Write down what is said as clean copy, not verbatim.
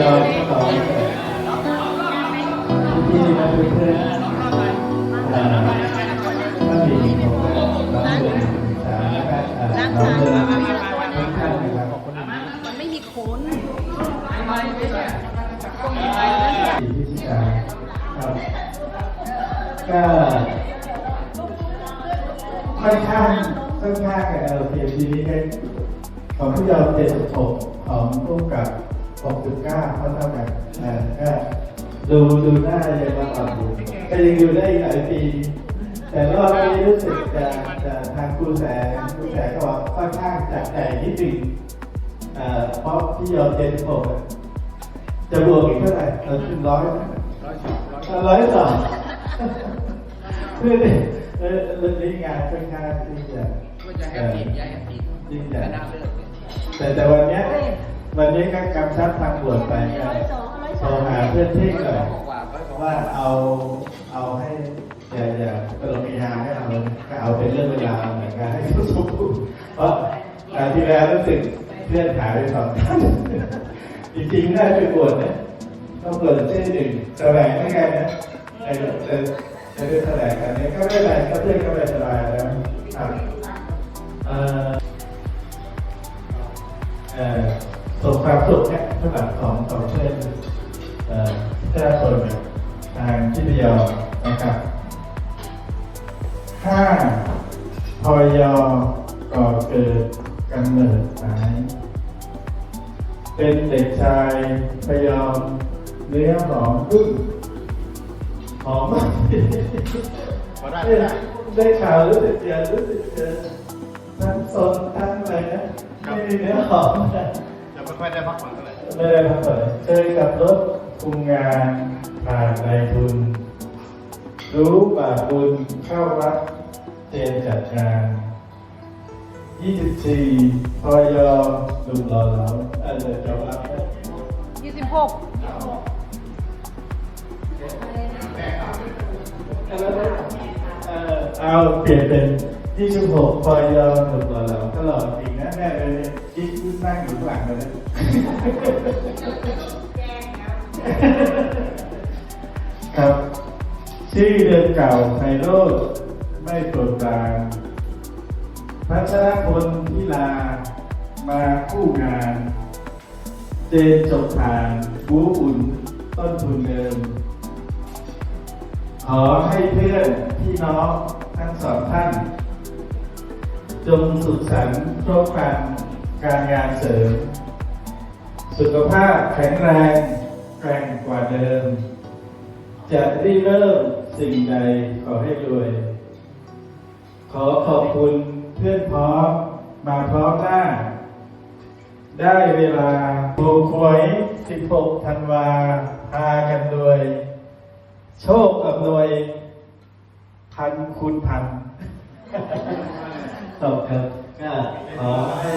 ที่มาเพื่อนถ้ามีของเราเดินสารแล้วก็เราเดินค่อนข้างนะครับมันไม่มีโคนที่พิการครับก็ค่อนข้างLPทีนี้ของผู้ยอม76ของร่วมกับ69เท่ากันก็ดูหน้ายังมาต่ำอยู่ก็ยังอยู่ได้อีกหลายปีแต่รอบนี้รู้สึกจะทางครูแสก็บอกค่อนข้างจัดใจนิดนึงเพราะที่ยอม76จะบวกอีกเท่าไหร่เราขึ้น102เพื่อเรื่องนี้งานค่อนข้างที่จะยิ่งใหญ่แต่วันนี้ก็กำชับทางบวชไปก็โทรหาเพื่อนที่ก่อนว่าเอาให้อย่าตลกอีหาให้เอาเป็นเรื่องเวลาเหมือนกันให้ทุกเพราะที่แล้วรู้สึกเพื่อนหายไป2 ท่านจริงๆได้ไปบวชนะต้องบวชที่1แสวงไม่ไงนะจะได้แถลงกันนี้ก็ไม่เป็นไรก็เพื่อนก็ไปสบายแล้วครับส่งความสุขเนี่ยสำหรับของเพื่อนแต่ละคนทางที่พยอนะครับ5พยก่อเกิดกำเนิดหายเป็นเด็กชายพยอมเนื้อหอมรุ่นหอมมากได้ข่าวรู้สึกเจอทั้งสนทั้งอะไรนะไม่ได้เนื้อหอมนะจะไม่ค่อยได้พักผ่อนเท่าไหร่ไม่ได้พักผ่อนเคยกับรถคุมงานผ่านนายทุนรู้บาปบุญเข้าวัดเจนจัดงาน24พยหนุ่มหล่อเหลาเดี๋ยวจะรับ26เอาเปลี่ยนเป็น26พยหนุ่มหล่อเหลาตลอดจริงนะแม่เลยจิ๊กนั่งอยู่ข้างหลังเลยนะครับชื่อเดิมเก่าไพโรจน์ไม่โปรดปรานพัชรพลพิลามาคู่งานเจนจบผ่านบูอุ่นต้นทุนเดิมขอให้เพื่อนพี่น้องทั้ง2 ท่านจงสุขสันต์ครบครันการงานเสริมสุขภาพแข็งแรงแกร่งกว่าเดิมจะได้เริ่มสิ่งใดขอให้รวยขอขอบคุณเพื่อนพ้องมาพร้อมหน้าได้เวลาถูกหวย16 ธันวาพากันรวยโชคอำนวยพันคูณพันตบครับก็ขอให้